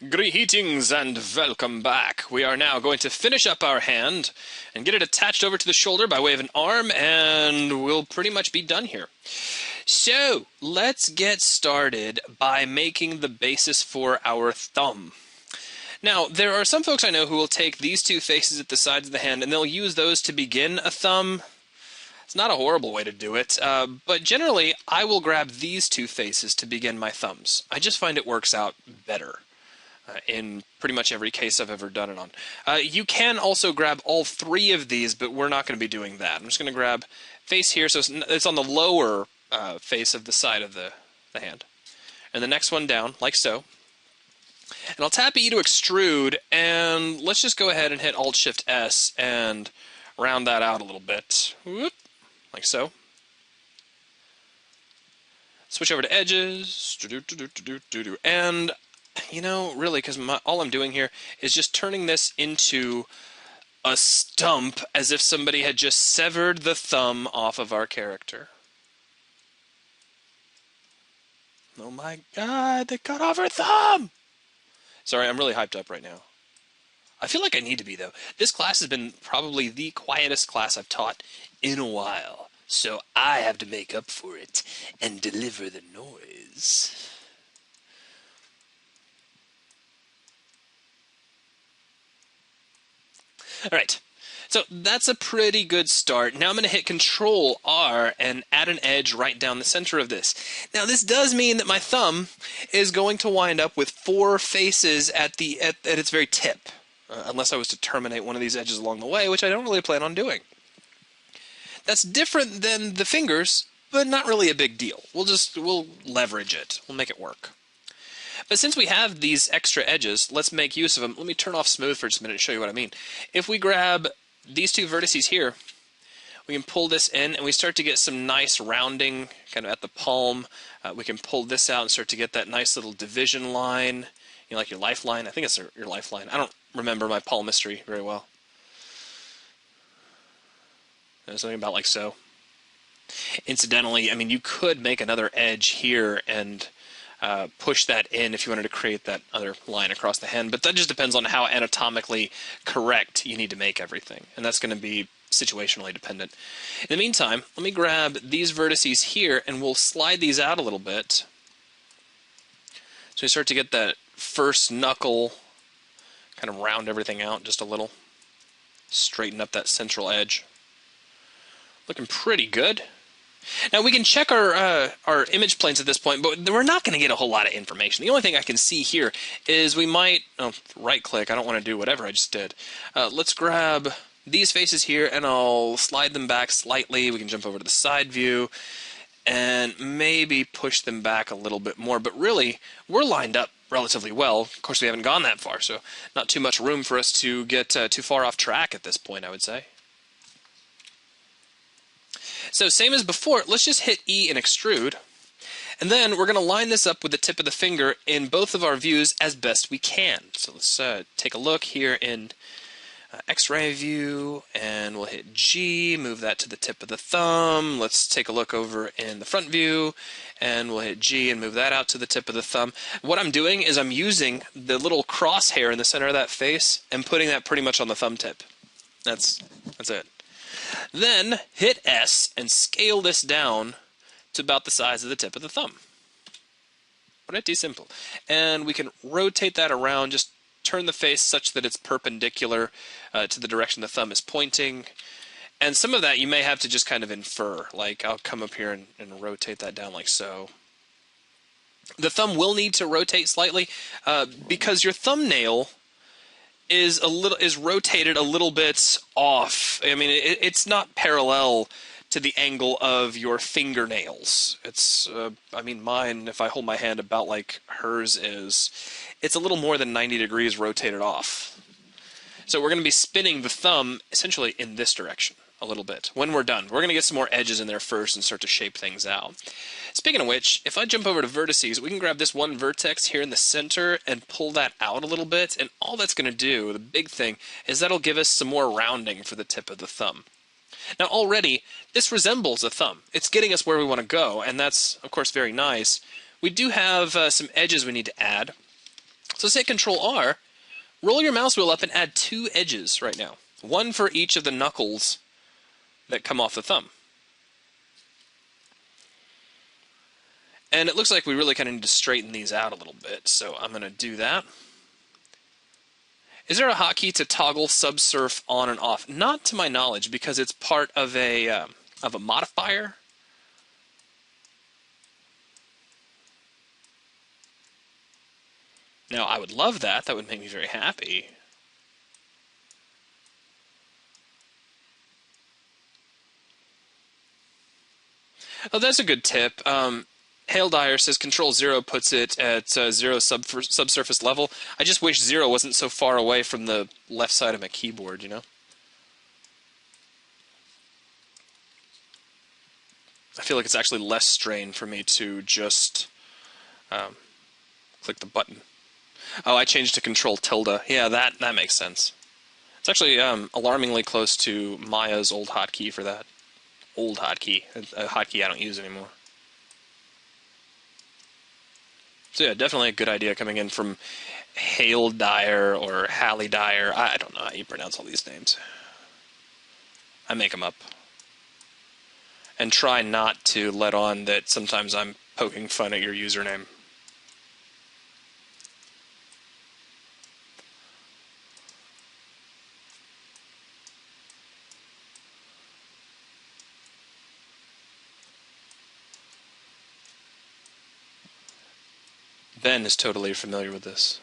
Greetings and welcome back. We are now going to finish up our hand and get it attached over to the shoulder by way of an arm, and we'll pretty much be done here. So, let's get started by making the basis for our thumb. Now, there are some folks I know who will take these two faces at the sides of the hand and they'll use those to begin a thumb. It's not a horrible way to do it, but generally I will grab these two faces to begin my thumbs. I just find it works out better. In pretty much every case I've ever done it on. You can also grab all three of these, but we're not going to be doing that. I'm just going to grab face here, so it's on the lower face of the side of the hand. And the next one down, like so. And I'll tap E to extrude, and let's just go ahead and hit Alt-Shift-S and round that out a little bit. Whoop, like so. Switch over to edges, and you know, really, because all I'm doing here is just turning this into a stump as if somebody had just severed the thumb off of our character. Oh my god, they cut off her thumb! Sorry, I'm really hyped up right now. I feel like I need to be, though. This class has been probably the quietest class I've taught in a while, so I have to make up for it and deliver the noise. Alright, so that's a pretty good start. Now I'm going to hit Control R and add an edge right down the center of this. Now this does mean that my thumb is going to wind up with four faces at its very tip, unless I was to terminate one of these edges along the way, which I don't really plan on doing. That's different than the fingers, but not really a big deal. We'll leverage it. We'll make it work. But since we have these extra edges, let's make use of them. Let me turn off smooth for just a minute and show you what I mean. If we grab these two vertices here, we can pull this in and we start to get some nice rounding kind of at the palm. We can pull this out and start to get that nice little division line, you know, like your lifeline. I think it's your lifeline. I don't remember my palmistry very well. There's something about like so. Incidentally, I mean, you could make another edge here and push that in if you wanted to create that other line across the hand, but that just depends on how anatomically correct you need to make everything, and that's going to be situationally dependent. In the meantime, let me grab these vertices here and we'll slide these out a little bit so we start to get that first knuckle, kind of round everything out just a little, straighten up that central edge. Looking pretty good. Now we can check our image planes at this point, but we're not going to get a whole lot of information. The only thing I can see here is we might right click. I don't want to do whatever I just did. Let's grab these faces here and I'll slide them back slightly. We can jump over to the side view and maybe push them back a little bit more, but really we're lined up relatively well. Of course we haven't gone that far, so not too much room for us to get too far off track at this point, I would say. So same as before, let's just hit E and extrude. And then we're going to line this up with the tip of the finger in both of our views as best we can. So let's take a look here in X-ray view, and we'll hit G, move that to the tip of the thumb. Let's take a look over in the front view, and we'll hit G and move that out to the tip of the thumb. What I'm doing is I'm using the little crosshair in the center of that face and putting that pretty much on the thumb tip. That's it. Then hit S and scale this down to about the size of the tip of the thumb. Pretty simple. And we can rotate that around, just turn the face such that it's perpendicular to the direction the thumb is pointing. And some of that you may have to just kind of infer. Like I'll come up here and rotate that down like so. The thumb will need to rotate slightly because your thumbnail is rotated a little bit off. I mean, it's not parallel to the angle of your fingernails. It's, I mean, mine, if I hold my hand about like hers is, it's a little more than 90 degrees rotated off. So we're going to be spinning the thumb essentially in this direction a little bit. When we're done, we're going to get some more edges in there first and start to shape things out. Speaking of which, if I jump over to vertices, we can grab this one vertex here in the center and pull that out a little bit, and all that's going to do, the big thing, is that'll give us some more rounding for the tip of the thumb. Now already, this resembles a thumb. It's getting us where we want to go, and that's, of course, very nice. We do have some edges we need to add. So let's hit Control R, roll your mouse wheel up and add 2 edges right now. One for each of the knuckles that come off the thumb. And it looks like we really kind of need to straighten these out a little bit, so I'm going to do that. Is there a hotkey to toggle subsurf on and off? Not to my knowledge, because it's part of a modifier. Now, I would love that. That would make me very happy. Oh, that's a good tip. Hail Dyer says Control 0 puts it at 0 subsurface level. I just wish 0 wasn't so far away from the left side of my keyboard, you know? I feel like it's actually less strain for me to just click the button. Oh, I changed to Control tilde. Yeah, that makes sense. It's actually alarmingly close to Maya's old hotkey for that. Old hotkey. A hotkey I don't use anymore. So yeah, definitely a good idea coming in from Hail Dyer or Hallie Dyer. I don't know how you pronounce all these names. I make them up. And try not to let on that sometimes I'm poking fun at your username. Ben is totally familiar with this.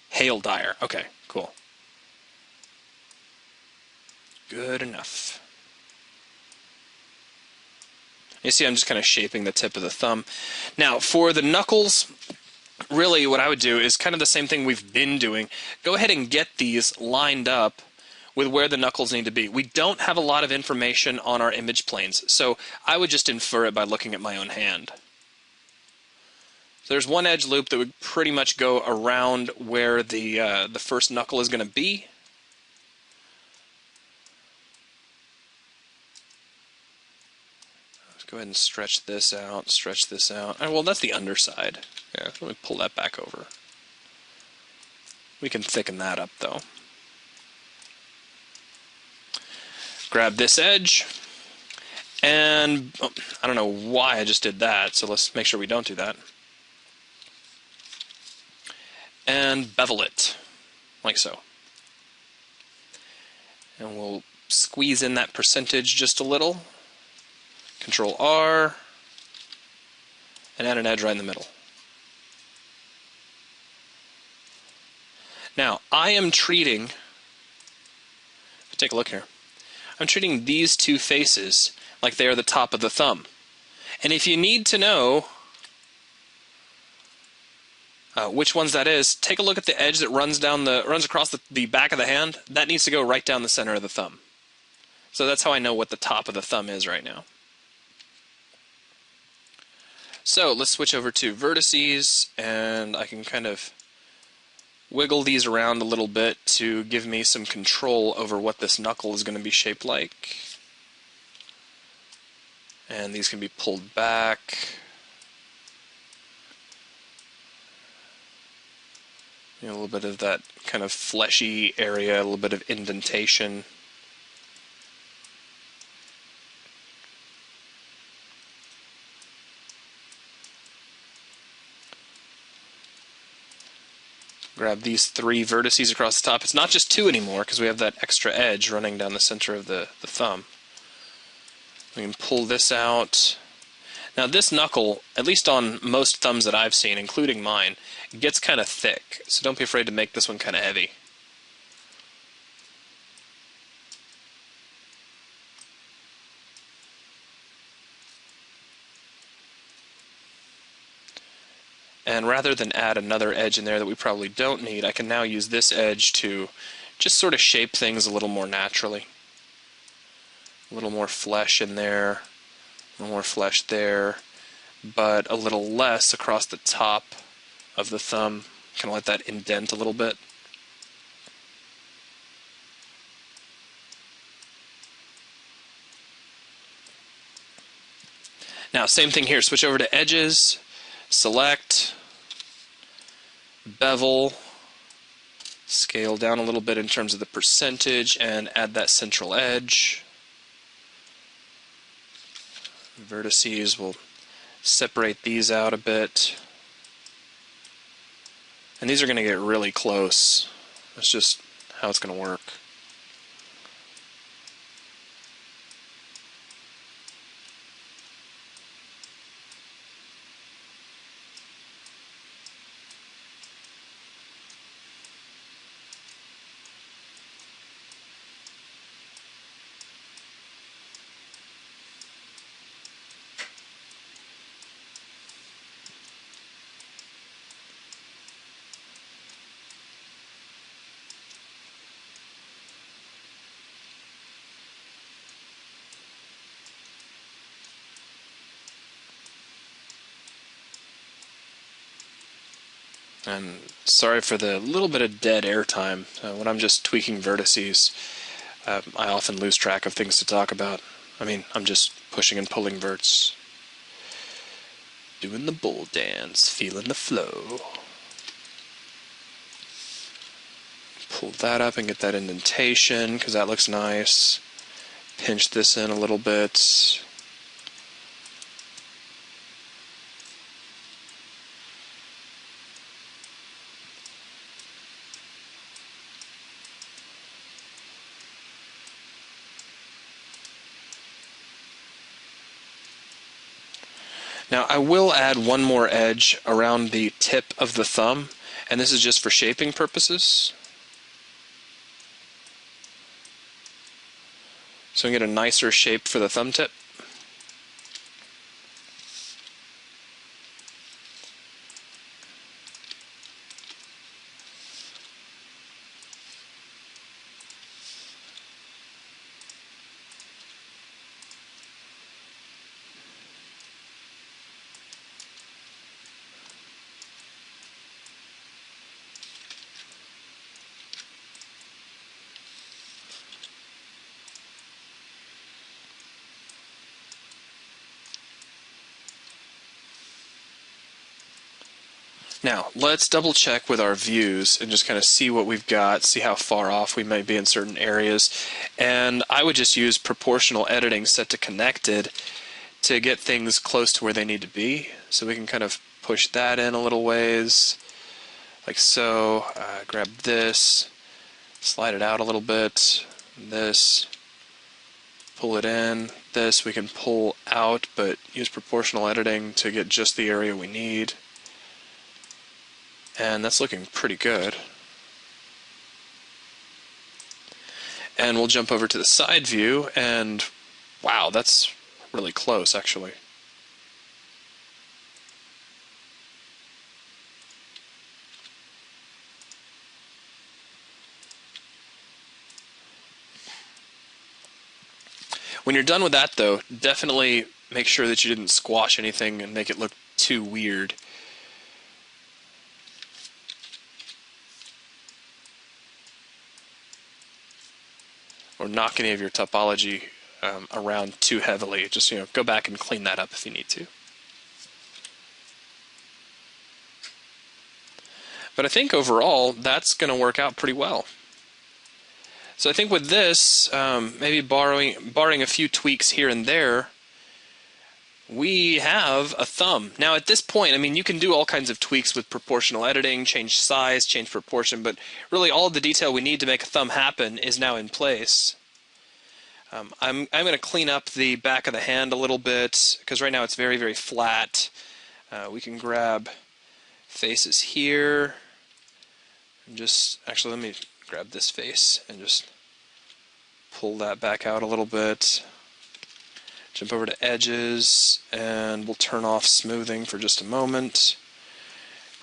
Hail Dyer. Okay, cool. Good enough. You see, I'm just kind of shaping the tip of the thumb. Now, for the knuckles, really what I would do is kind of the same thing we've been doing. Go ahead and get these lined up with where the knuckles need to be. We don't have a lot of information on our image planes, so I would just infer it by looking at my own hand. So there's one edge loop that would pretty much go around where the first knuckle is going to be. Let's go ahead and stretch this out, stretch this out. Oh, well, that's the underside. Yeah, let me pull that back over. We can thicken that up, though. Grab this edge, and oh, I don't know why I just did that, so let's make sure we don't do that. And bevel it, like so. And we'll squeeze in that percentage just a little. Control R, and add an edge right in the middle. Now, I am treating, take a look here, I'm treating these two faces like they are the top of the thumb. And if you need to know which ones that is, take a look at the edge that runs across the back of the hand. That needs to go right down the center of the thumb. So that's how I know what the top of the thumb is right now. So let's switch over to vertices, and I can kind of wiggle these around a little bit to give me some control over what this knuckle is going to be shaped like. And these can be pulled back. You know, a little bit of that kind of fleshy area, a little bit of indentation. Grab these 3 vertices across the top. It's not just 2 anymore because we have that extra edge running down the center of the thumb. We can pull this out. Now this knuckle, at least on most thumbs that I've seen, including mine, gets kind of thick, so don't be afraid to make this one kind of heavy. And rather than add another edge in there that we probably don't need, I can now use this edge to just sort of shape things a little more naturally. A little more flesh in there, a little more flesh there, but a little less across the top of the thumb. Kind of let that indent a little bit. Now, same thing here. Switch over to edges. select, bevel, scale down a little bit in terms of the percentage, and add that central edge. Vertices, we'll separate these out a bit. And these are going to get really close. That's just how it's going to work. And sorry for the little bit of dead air time. When I'm just tweaking vertices, I often lose track of things to talk about. I mean, I'm just pushing and pulling verts. Doing the bull dance, feeling the flow. Pull that up and get that indentation, because that looks nice. Pinch this in a little bit. Now I will add one more edge around the tip of the thumb, and this is just for shaping purposes. So we get a nicer shape for the thumb tip. Now, let's double check with our views and just kind of see what we've got, see how far off we might be in certain areas. And I would just use proportional editing set to connected to get things close to where they need to be. So we can kind of push that in a little ways, like so. Grab this, slide it out a little bit, this, pull it in. This we can pull out, but use proportional editing to get just the area we need. And that's looking pretty good. And we'll jump over to the side view, and wow, that's really close actually. When you're done with that though, definitely make sure that you didn't squash anything and make it look too weird. Or knock any of your topology around too heavily. Just go back and clean that up if you need to. But I think overall that's going to work out pretty well. So I think with this, maybe barring a few tweaks here and there, we have a thumb. Now at this point, I mean, you can do all kinds of tweaks with proportional editing, change size, change proportion, but really all the detail we need to make a thumb happen is now in place. I'm going to clean up the back of the hand a little bit, because right now it's very, very flat. We can grab faces here, and actually let me grab this face and just pull that back out a little bit. Jump over to edges, and we'll turn off smoothing for just a moment.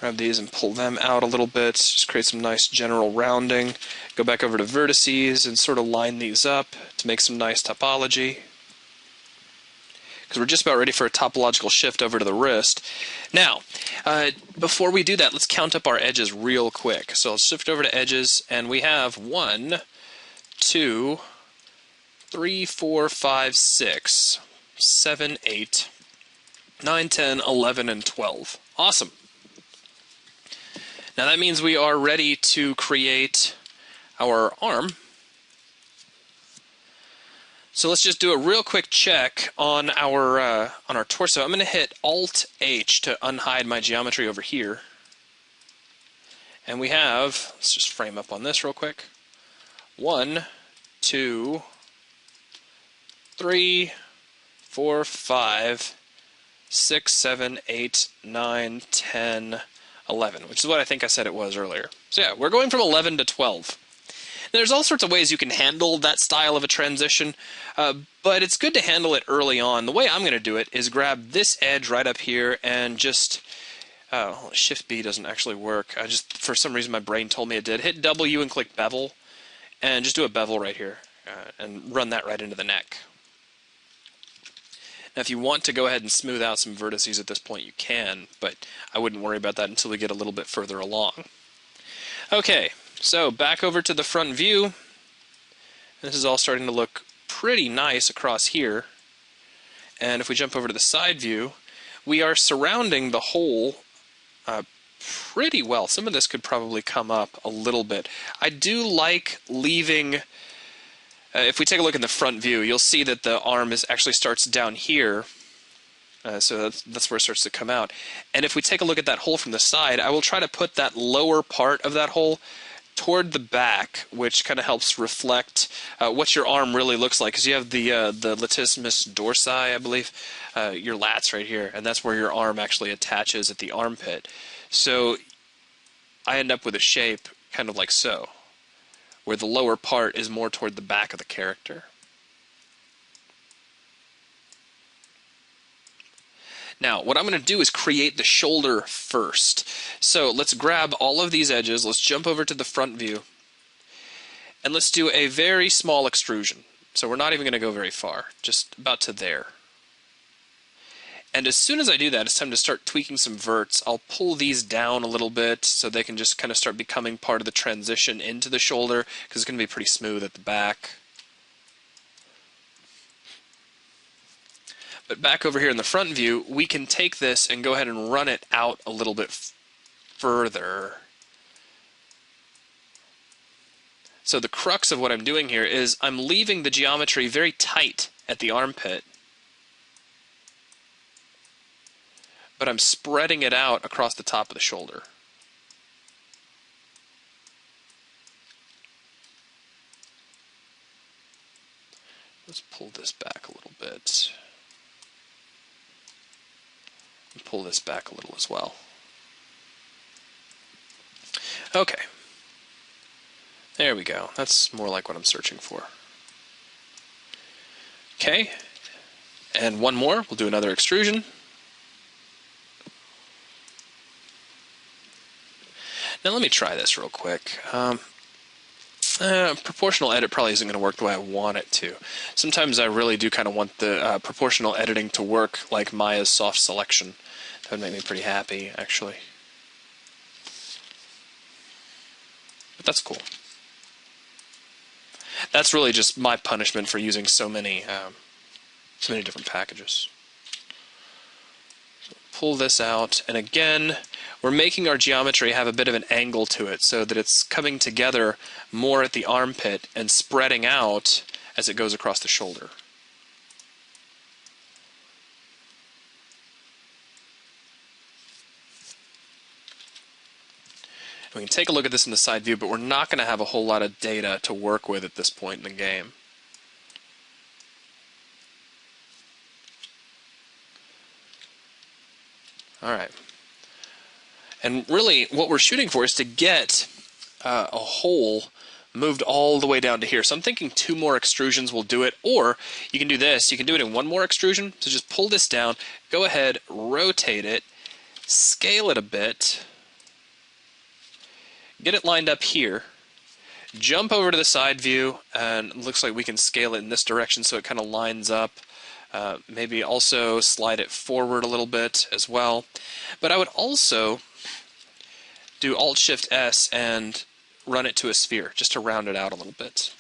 Grab these and pull them out a little bit, just create some nice general rounding. Go back over to vertices and sort of line these up to make some nice topology. Because we're just about ready for a topological shift over to the wrist. Now, before we do that, let's count up our edges real quick. So I'll shift over to edges, and we have 1, 2, 3, 4, 5, 6, 7, 8, 9, 10, 11, and 12 Awesome. Now that means we are ready to create our arm. So let's just do a real quick check on our torso. I'm going to hit Alt-H to unhide my geometry over here. And we have, let's just frame up on this real quick. 1, 2, 3, 4, 5, 6, 7, 8, 9, 10, 11, which is what I think I said it was earlier. So yeah, we're going from 11 to 12. There's all sorts of ways you can handle that style of a transition, but it's good to handle it early on. The way I'm going to do it is grab this edge right up here and just... Shift B doesn't actually work. For some reason my brain told me it did. Hit W and click bevel, and just do a bevel right here, and run that right into the neck. Now if you want to go ahead and smooth out some vertices at this point, you can, but I wouldn't worry about that until we get a little bit further along. Okay, so back over to the front view. This is all starting to look pretty nice across here. And if we jump over to the side view, we are surrounding the hole pretty well. Some of this could probably come up a little bit. I do like leaving, if we take a look in the front view, you'll see that the arm actually starts down here. So that's where it starts to come out. And if we take a look at that hole from the side, I will try to put that lower part of that hole toward the back, which kind of helps reflect what your arm really looks like. Because you have the latissimus dorsi, I believe, your lats right here, and that's where your arm actually attaches at the armpit. So I end up with a shape kind of like so, where the lower part is more toward the back of the character. Now, what I'm going to do is create the shoulder first. So let's grab all of these edges, let's jump over to the front view, and let's do a very small extrusion. So we're not even going to go very far, just about to there. And as soon as I do that, it's time to start tweaking some verts. I'll pull these down a little bit so they can just kind of start becoming part of the transition into the shoulder, because it's going to be pretty smooth at the back. But back over here in the front view, we can take this and go ahead and run it out a little bit further. So the crux of what I'm doing here is I'm leaving the geometry very tight at the armpit, but I'm spreading it out across the top of the shoulder. Let's pull this back a little bit. And pull this back a little as well. Okay. There we go. That's more like what I'm searching for. Okay. And one more. We'll do another extrusion. Now let me try this real quick. Proportional edit probably isn't going to work the way I want it to. Sometimes I really do kind of want the proportional editing to work like Maya's soft selection. That would make me pretty happy, actually. But that's cool. That's really just my punishment for using so many different packages. So pull this out, and again, we're making our geometry have a bit of an angle to it so that it's coming together more at the armpit and spreading out as it goes across the shoulder. We can take a look at this in the side view, but we're not going to have a whole lot of data to work with at this point in the game. Alright. And really, what we're shooting for is to get a hole moved all the way down to here. So I'm thinking 2 more extrusions will do it, or you can do this. You can do it in 1 more extrusion. So just pull this down, go ahead, rotate it, scale it a bit, get it lined up here, jump over to the side view, and it looks like we can scale it in this direction so it kind of lines up. Maybe also slide it forward a little bit as well. But I would also do Alt-Shift-S and run it to a sphere, just to round it out a little bit.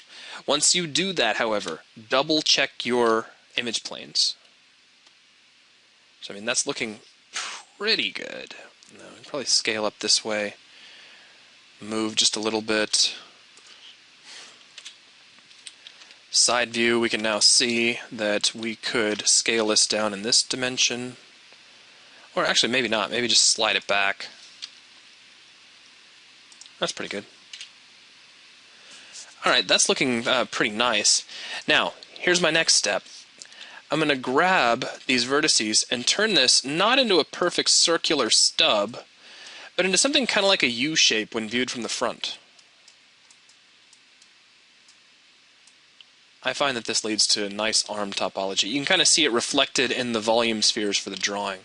Once you do that, however, double check your image planes. So I mean, that's looking pretty good. Now, we can probably scale up this way, move just a little bit. Side view, we can now see that we could scale this down in this dimension. Or actually, maybe not. Maybe just slide it back. That's pretty good. Alright, that's looking pretty nice. Now, here's my next step. I'm going to grab these vertices and turn this not into a perfect circular stub, but into something kind of like a U shape when viewed from the front. I find that this leads to a nice arm topology. You can kind of see it reflected in the volume spheres for the drawing.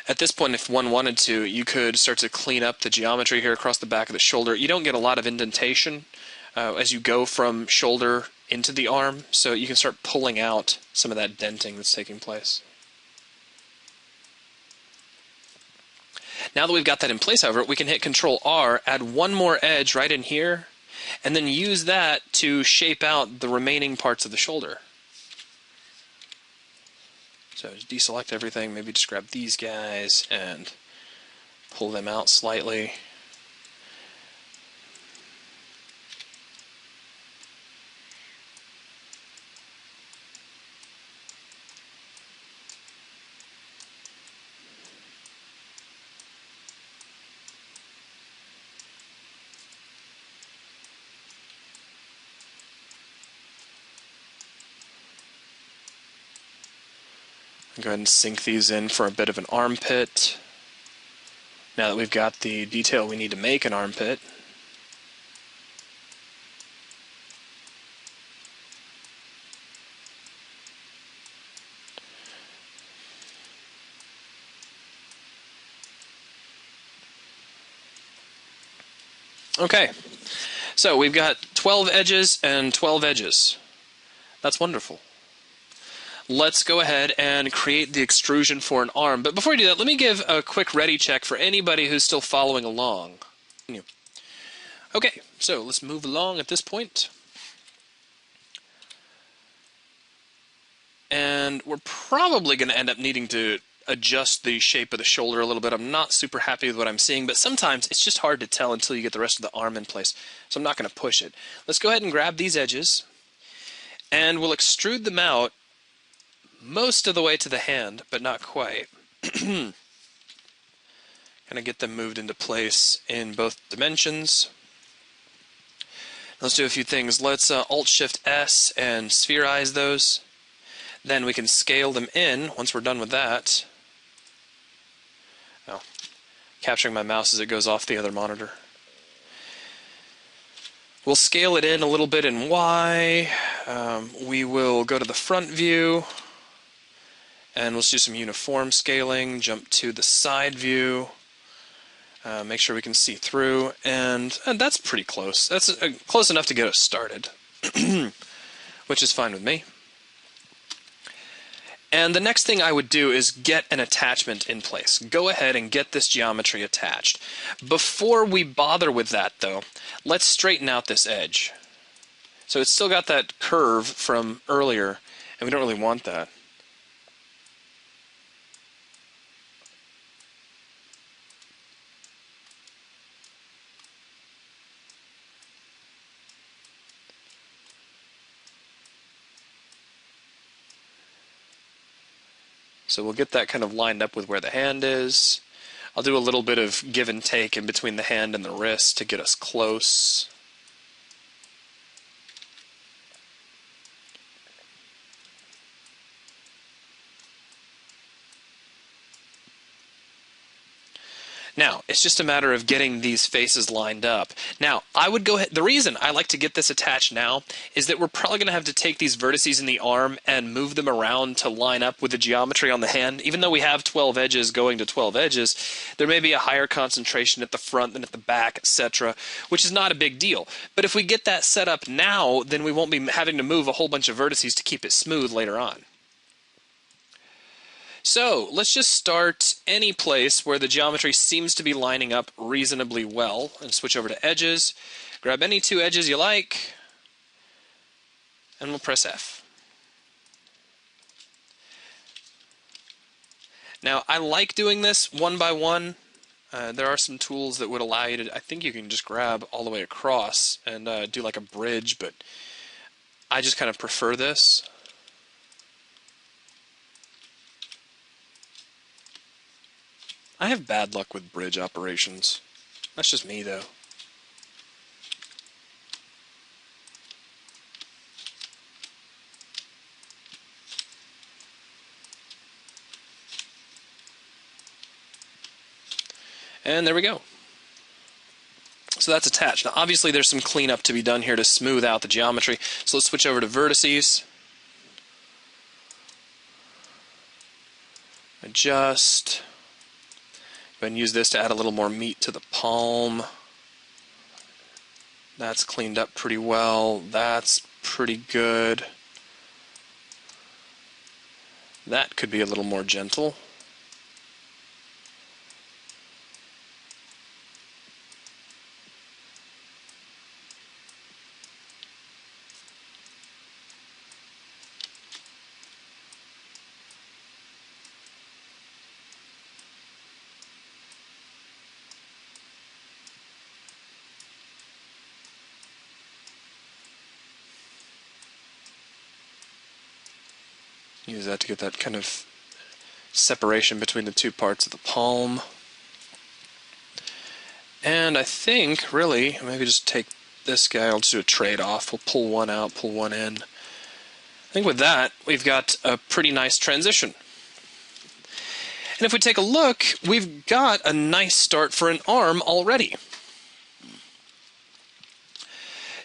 At this point, if one wanted to, you could start to clean up the geometry here across the back of the shoulder. You don't get a lot of indentation as you go from shoulder into the arm, so you can start pulling out some of that denting that's taking place. Now that we've got that in place, however, we can hit Control R, add one more edge right in here, and then use that to shape out the remaining parts of the shoulder. So just deselect everything, maybe just grab these guys and pull them out slightly. Go ahead and sink these in for a bit of an armpit. Now that we've got the detail we need to make an armpit. Okay, so we've got 12 edges and 12 edges. That's wonderful. Let's go ahead and create the extrusion for an arm. But before we do that, let me give a quick ready check for anybody who's still following along. Okay, so let's move along at this point. And we're probably going to end up needing to adjust the shape of the shoulder a little bit. I'm not super happy with what I'm seeing, but sometimes it's just hard to tell until you get the rest of the arm in place. So I'm not going to push it. Let's go ahead and grab these edges, and we'll extrude them out most of the way to the hand, but not quite. Kind of get them moved into place in both dimensions. Let's do a few things. Let's Alt-Shift-S and spherize those. Then we can scale them in once we're done with that. Oh, capturing my mouse as it goes off the other monitor. We'll scale it in a little bit in Y. We will go to the front view. And let's do some uniform scaling, jump to the side view, make sure we can see through, and that's pretty close. That's close enough to get us started, which is fine with me. And the next thing I would do is get an attachment in place. Go ahead and get this geometry attached. Before we bother with that, though, let's straighten out this edge. So it's still got that curve from earlier, and we don't really want that. So we'll get that kind of lined up with where the hand is. I'll do a little bit of give and take in between the hand and the wrist to get us close. Now, it's just a matter of getting these faces lined up. Now, I would go ahead, the reason I like to get this attached now is that we're probably going to have to take these vertices in the arm and move them around to line up with the geometry on the hand. Even though we have 12 edges going to 12 edges, there may be a higher concentration at the front than at the back, etc., which is not a big deal. But if we get that set up now, then we won't be having to move a whole bunch of vertices to keep it smooth later on. So let's just start any place where the geometry seems to be lining up reasonably well, and switch over to edges. Grab any two edges you like, and we'll press F. Now, I like doing this one by one. There are some tools that would allow you to, I think you can just grab all the way across and do like a bridge, but I just kind of prefer this. I have bad luck with bridge operations. That's just me, though. And there we go. So that's attached. Now obviously there's some cleanup to be done here to smooth out the geometry. So let's switch over to vertices. Adjust. Go ahead and use this to add a little more meat to the palm. That's cleaned up pretty well. That's pretty good. That could be a little more gentle. Use that to get that kind of separation between the two parts of the palm. And I think, really, maybe just take this guy, I'll just do a trade-off. We'll pull one out, pull one in. I think with that, we've got a pretty nice transition. And if we take a look, we've got a nice start for an arm already.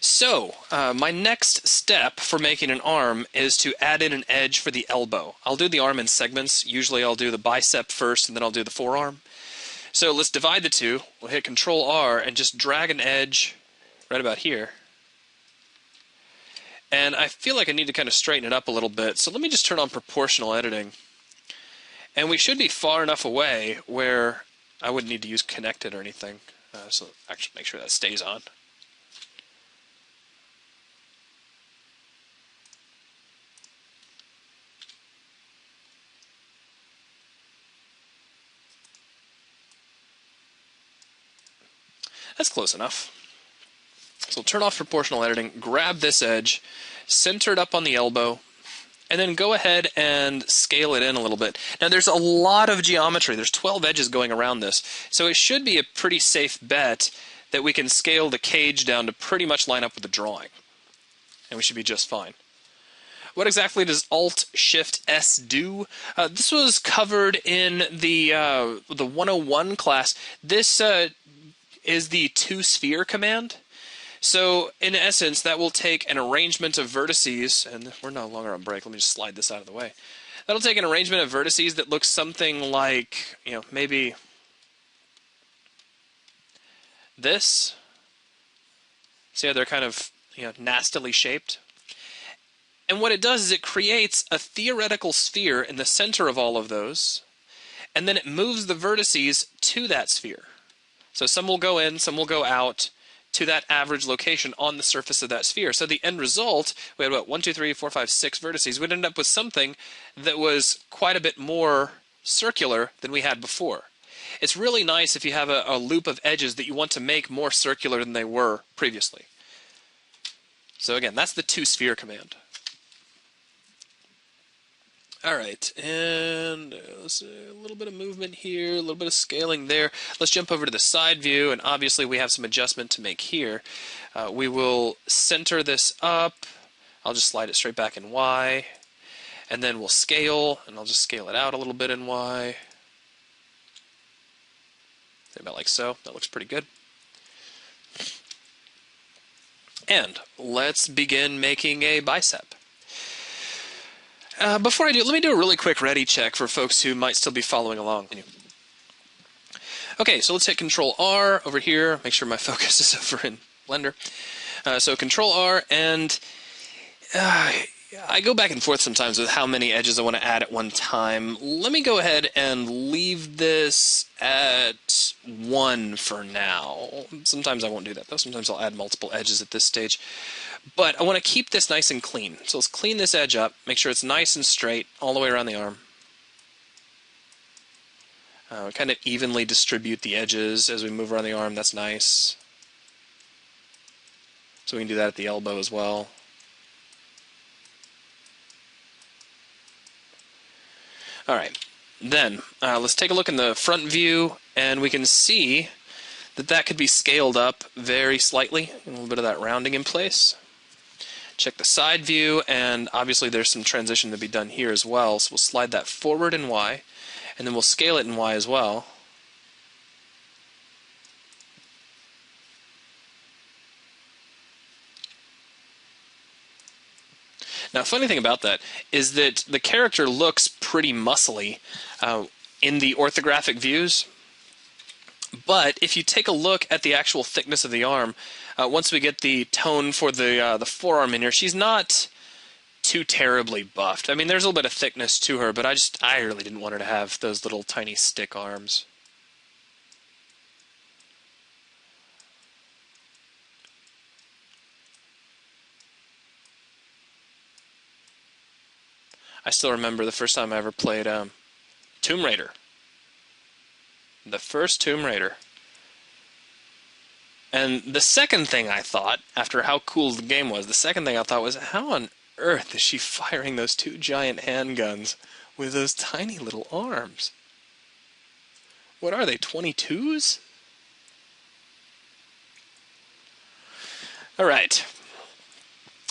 So, my next step for making an arm is to add in an edge for the elbow. I'll do the arm in segments. Usually I'll do the bicep first and then I'll do the forearm. So let's divide the two. We'll hit Control R and just drag an edge right about here. And I feel like I need to kind of straighten it up a little bit. So let me just turn on proportional editing. And we should be far enough away where I wouldn't need to use connected or anything. So actually make sure that stays on. That's close enough. So we'll turn off proportional editing, grab this edge, center it up on the elbow, and then go ahead and scale it in a little bit. Now there's a lot of geometry. There's 12 edges going around this, so it should be a pretty safe bet that we can scale the cage down to pretty much line up with the drawing. And we should be just fine. What exactly does Alt-Shift-S do? This was covered in the 101 class. This is the two-sphere command. So in essence, that will take an arrangement of vertices, and we're no longer on break. Let me just slide this out of the way. That'll take an arrangement of vertices that looks something like, maybe this. See how they're kind of, nastily shaped? And what it does is it creates a theoretical sphere in the center of all of those, and then it moves the vertices to that sphere. So some will go in, some will go out to that average location on the surface of that sphere. So the end result, we had about 1, 2, 3, 4, 5, 6 vertices. We'd end up with something that was quite a bit more circular than we had before. It's really nice if you have a loop of edges that you want to make more circular than they were previously. So again, that's the two-sphere command. All right, and let's see, a little bit of movement here, a little bit of scaling there. Let's jump over to the side view, and obviously we have some adjustment to make here. We will center this up. I'll just slide it straight back in Y, and then we'll scale, and I'll just scale it out a little bit in Y. About like so. That looks pretty good. And let's begin making a bicep. Before I do, let me do a really quick ready check for folks who might still be following along. Okay, so let's hit Control R over here. Make sure my focus is over in Blender. So Control R, and I go back and forth sometimes with how many edges I want to add at one time. Let me go ahead and leave this at 1 for now. Sometimes I won't do that though. Sometimes I'll add multiple edges at this stage. But I want to keep this nice and clean. So let's clean this edge up, make sure it's nice and straight all the way around the arm. Kind of evenly distribute the edges as we move around the arm. That's nice. So we can do that at the elbow as well. Alright, then let's take a look in the front view, and we can see that that could be scaled up very slightly, a little bit of that rounding in place. Check the side view, and obviously there's some transition to be done here as well, so we'll slide that forward in Y, and then we'll scale it in Y as well. Now, funny thing about that is that the character looks pretty muscly in the orthographic views, but if you take a look at the actual thickness of the arm, once we get the tone for the forearm in here, she's not too terribly buffed. I mean, there's a little bit of thickness to her, but I really didn't want her to have those little tiny stick arms. I still remember the first time I ever played Tomb Raider. The first Tomb Raider. And the second thing I thought, after how cool the game was, the second thing I thought was, how on earth is she firing those two giant handguns with those tiny little arms? What are they, 22s? Alright.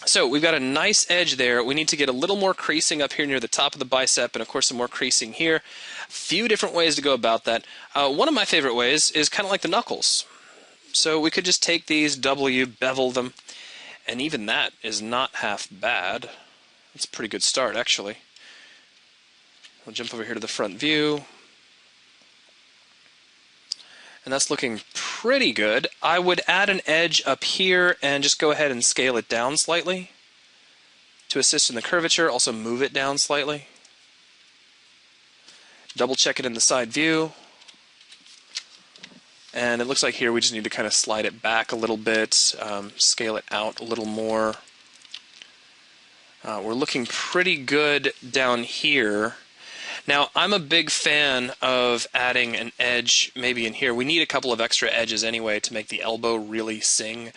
So we've got a nice edge there. We need to get a little more creasing up here near the top of the bicep, and of course some more creasing here. A few different ways to go about that. One of my favorite ways is kind of like the knuckles. So we could just take these, bevel them, and even that is not half bad. It's a pretty good start, actually. We'll jump over here to the front view. And that's looking pretty good. I would add an edge up here and just go ahead and scale it down slightly to assist in the curvature. Also move it down slightly. Double check it in the side view. And it looks like here we just need to kind of slide it back a little bit, scale it out a little more. We're looking pretty good down here. Now, I'm a big fan of adding an edge maybe in here. We need a couple of extra edges anyway to make the elbow really sing.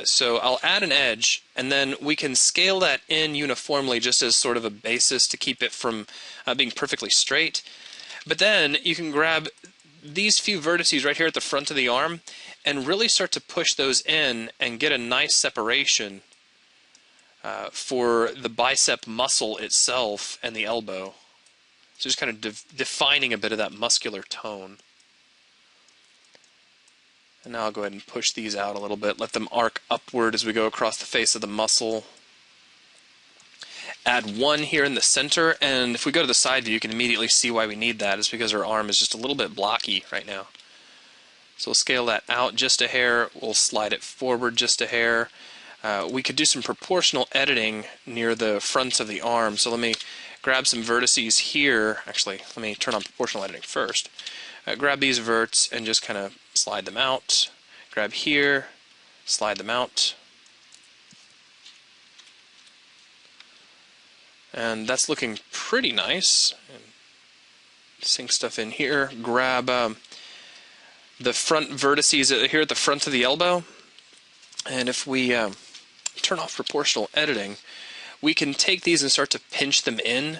So I'll add an edge, and then we can scale that in uniformly just as sort of a basis to keep it from being perfectly straight. But then you can grab these few vertices right here at the front of the arm and really start to push those in and get a nice separation for the bicep muscle itself and the elbow. So just kind of defining a bit of that muscular tone. And now I'll go ahead and push these out a little bit, let them arc upward as we go across the face of the muscle. Add one here in the center, and if we go to the side view, you can immediately see why we need that. It's because her arm is just a little bit blocky right now. So we'll scale that out just a hair, we'll slide it forward just a hair. We could do some proportional editing near the front of the arm, so let me grab some vertices here. Actually, let me turn on proportional editing first. Grab these verts and just kind of slide them out. Grab here, slide them out. And that's looking pretty nice. Sink stuff in here. Grab the front vertices here at the front of the elbow. And if we turn off proportional editing, we can take these and start to pinch them in,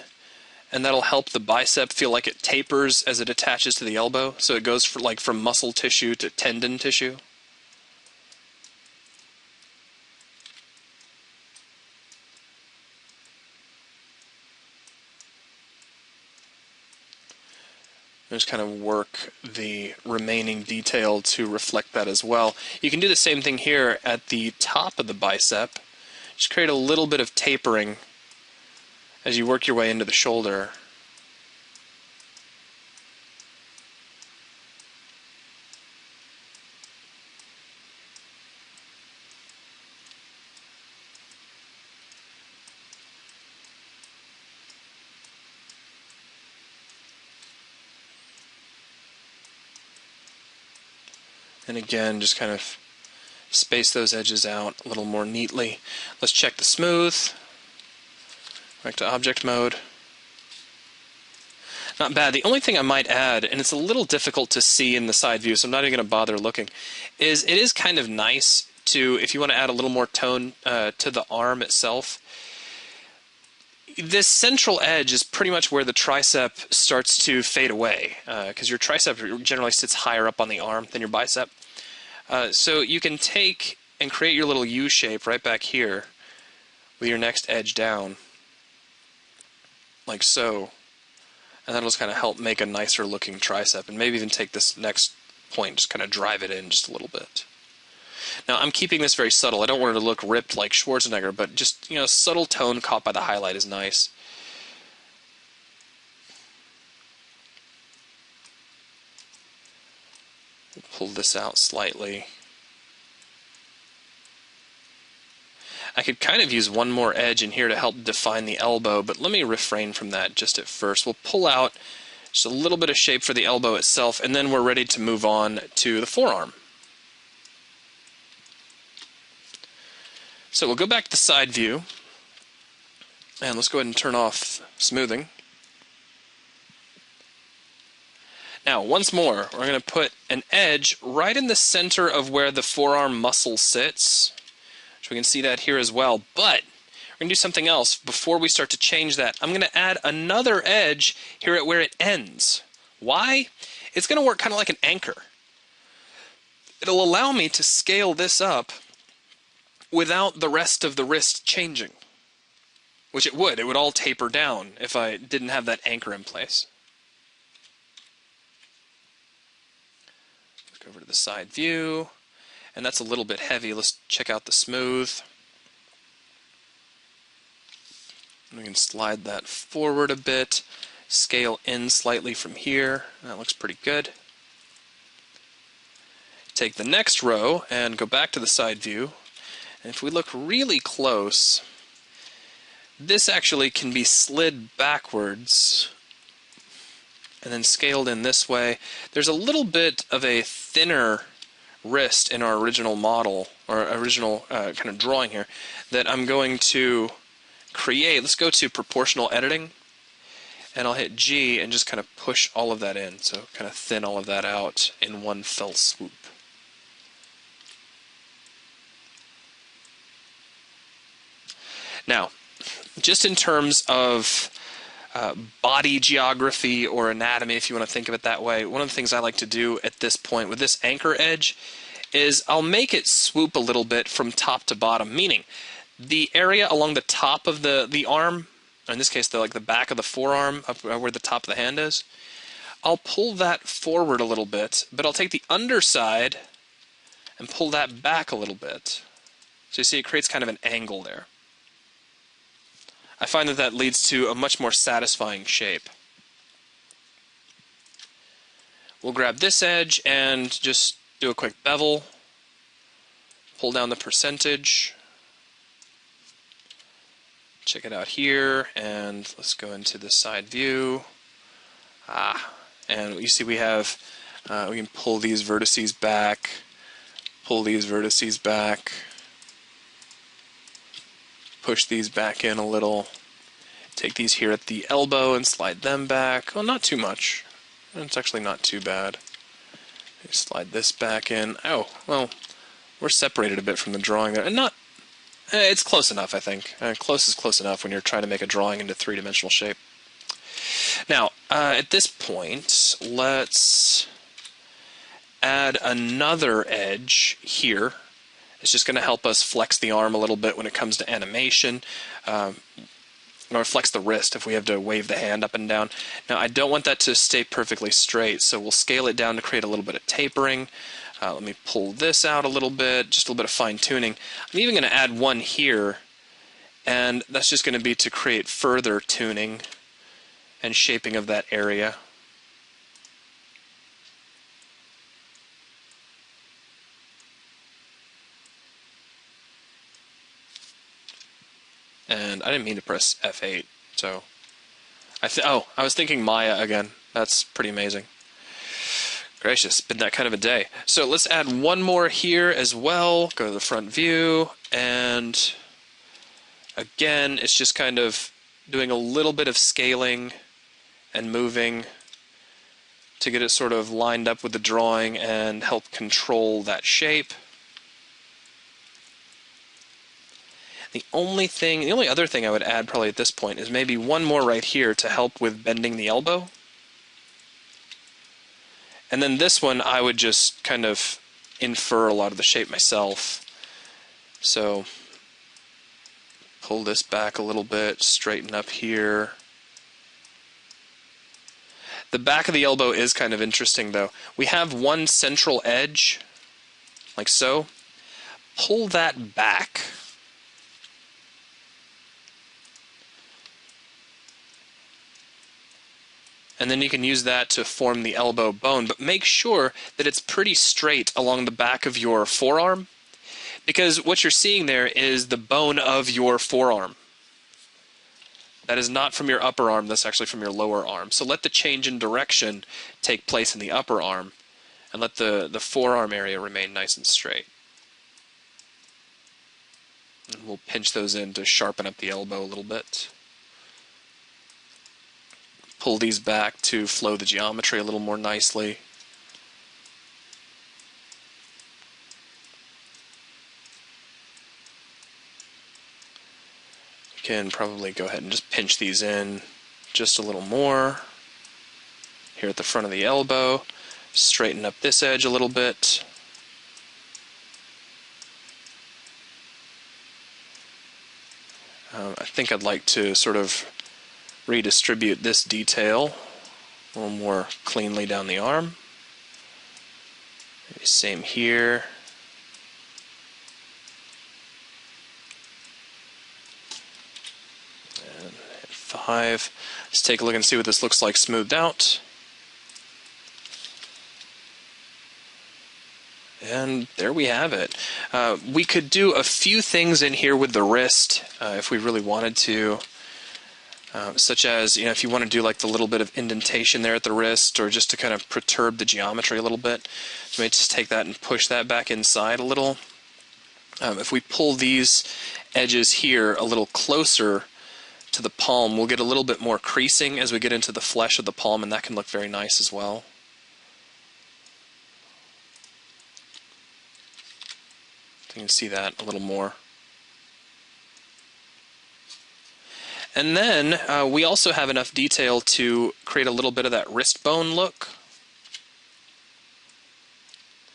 and that'll help the bicep feel like it tapers as it attaches to the elbow, so it goes from muscle tissue to tendon tissue. Just kind of work the remaining detail to reflect that as well. You can do the same thing here at the top of the bicep. Just create a little bit of tapering as you work your way into the shoulder. And again, just kind of space those edges out a little more neatly. Let's check the smooth. Back to object mode. Not bad. The only thing I might add, and it's a little difficult to see in the side view, so I'm not even going to bother looking, is it is kind of nice to, if you want to add a little more tone to the arm itself, this central edge is pretty much where the tricep starts to fade away, because your tricep generally sits higher up on the arm than your bicep. So you can take and create your little U shape right back here with your next edge down, like so. And that'll just kind of help make a nicer looking tricep, and maybe even take this next point, just kind of drive it in just a little bit. Now I'm keeping this very subtle. I don't want it to look ripped like Schwarzenegger, but just, you know, subtle tone caught by the highlight is nice. Pull this out slightly. I could kind of use one more edge in here to help define the elbow, but let me refrain from that just at first. We'll pull out just a little bit of shape for the elbow itself, and then we're ready to move on to the forearm. So we'll go back to the side view, and let's go ahead and turn off smoothing. Now, once more, we're going to put an edge right in the center of where the forearm muscle sits. So we can see that here as well, but we're going to do something else before we start to change that. I'm going to add another edge here at where it ends. Why? It's going to work kind of like an anchor. It'll allow me to scale this up without the rest of the wrist changing, which it would. It would all taper down if I didn't have that anchor in place. Let's go over to the side view. And that's a little bit heavy. Let's check out the smooth. And we can slide that forward a bit, scale in slightly from here. That looks pretty good. Take the next row and go back to the side view. And if we look really close, this actually can be slid backwards and then scaled in this way. There's a little bit of a thinner wrist in our original model, or original kind of drawing here, that I'm going to create. Let's go to proportional editing, and I'll hit G and just kind of push all of that in, so kind of thin all of that out in one fell swoop. Now, just in terms of body geography or anatomy, if you want to think of it that way, one of the things I like to do at this point with this anchor edge is I'll make it swoop a little bit from top to bottom, meaning the area along the top of the arm, or in this case the back of the forearm, up where the top of the hand is, I'll pull that forward a little bit, but I'll take the underside and pull that back a little bit. So you see it creates kind of an angle there. I find that that leads to a much more satisfying shape. We'll grab this edge and just do a quick bevel, pull down the percentage, check it out here, and let's go into the side view. And you see we have, we can pull these vertices back, pull these vertices back, push these back in a little, take these here at the elbow and slide them back. Well, not too much. It's actually not too bad. Slide this back in. Oh, well, we're separated a bit from the drawing there. And not, it's close enough, I think. Close is close enough when you're trying to make a drawing into three-dimensional shape. Now, at this point, let's add another edge here. It's just going to help us flex the arm a little bit when it comes to animation, or flex the wrist if we have to wave the hand up and down. Now, I don't want that to stay perfectly straight, so we'll scale it down to create a little bit of tapering. Let me pull this out a little bit, just a little bit of fine-tuning. I'm even going to add one here, and that's just going to be to create further tuning and shaping of that area. And I didn't mean to press F8, so I was thinking Maya again. That's pretty amazing. Gracious, been that kind of a day. So let's add one more here as well. Go to the front view, and again, it's just kind of doing a little bit of scaling and moving to get it sort of lined up with the drawing and help control that shape. The only other thing I would add probably at this point is maybe one more right here to help with bending the elbow. And then this one I would just kind of infer a lot of the shape myself. So pull this back a little bit, straighten up here. The back of the elbow is kind of interesting though. We have one central edge, like so. Pull that back. And then you can use that to form the elbow bone, but make sure that it's pretty straight along the back of your forearm, because what you're seeing there is the bone of your forearm. That is not from your upper arm, that's actually from your lower arm. So let the change in direction take place in the upper arm, and let the forearm area remain nice and straight. And we'll pinch those in to sharpen up the elbow a little bit. Pull these back to flow the geometry a little more nicely. You can probably go ahead and just pinch these in just a little more. Here at the front of the elbow, straighten up this edge a little bit. I think I'd like to sort of redistribute this detail a little more cleanly down the arm. Maybe same here. And hit 5. Let's take a look and see what this looks like smoothed out. And there we have it. We could do a few things in here with the wrist if we really wanted to. Such as, if you want to do like the little bit of indentation there at the wrist, or just to kind of perturb the geometry a little bit. So maybe just take that and push that back inside a little. If we pull these edges here a little closer to the palm, we'll get a little bit more creasing as we get into the flesh of the palm, and that can look very nice as well. You can see that a little more. And then we also have enough detail to create a little bit of that wrist bone look.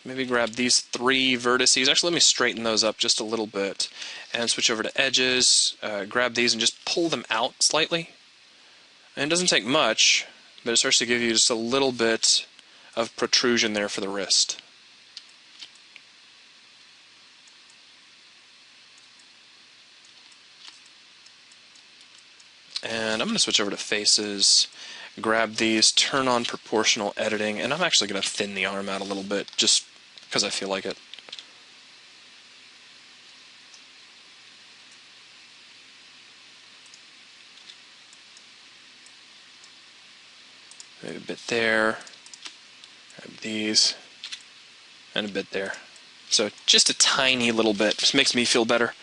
Maybe grab these 3 vertices. Actually, let me straighten those up just a little bit and switch over to edges. Grab these and just pull them out slightly. And it doesn't take much, but it starts to give you just a little bit of protrusion there for the wrist. And I'm going to switch over to faces, grab these, turn on proportional editing, and I'm actually going to thin the arm out a little bit just because I feel like it. Maybe a bit there, grab these, and a bit there. So just a tiny little bit, just makes me feel better.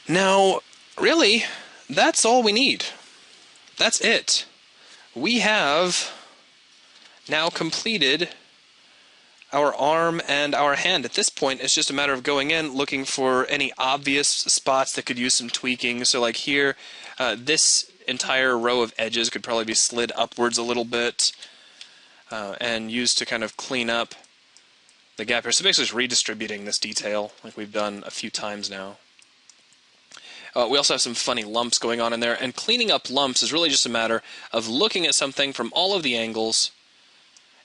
Now, really, that's all we need. That's it. We have now completed our arm and our hand. At this point, it's just a matter of going in, looking for any obvious spots that could use some tweaking. So like here, this entire row of edges could probably be slid upwards a little bit and used to kind of clean up the gap here. So basically just redistributing this detail like we've done a few times now. We also have some funny lumps going on in there, and cleaning up lumps is really just a matter of looking at something from all of the angles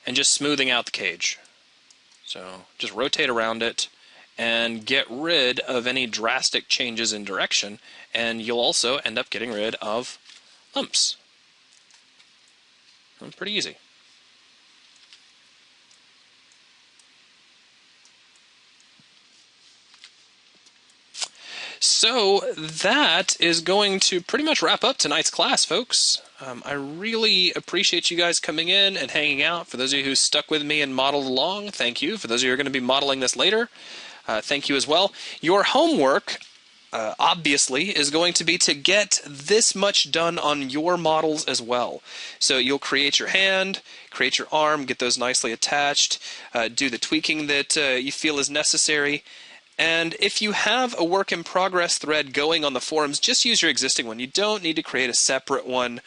and just smoothing out the cage. So just rotate around it and get rid of any drastic changes in direction, and you'll also end up getting rid of lumps. Pretty easy. So that is going to pretty much wrap up tonight's class, folks. I really appreciate you guys coming in and hanging out. For those of you who stuck with me and modeled along, thank you. For those of you who are going to be modeling this later, thank you as well. Your homework, obviously, is going to be to get this much done on your models as well. So you'll create your hand, create your arm, get those nicely attached, do the tweaking that you feel is necessary. And if you have a work in progress thread going on the forums, just use your existing one. You don't need to create a separate one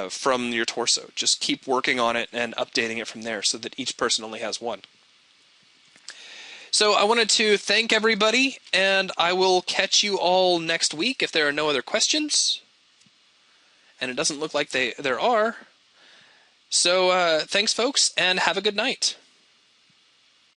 from your torso. Just keep working on it and updating it from there so that each person only has one. So I wanted to thank everybody, and I will catch you all next week if there are no other questions. And it doesn't look like there are. So thanks, folks, and have a good night.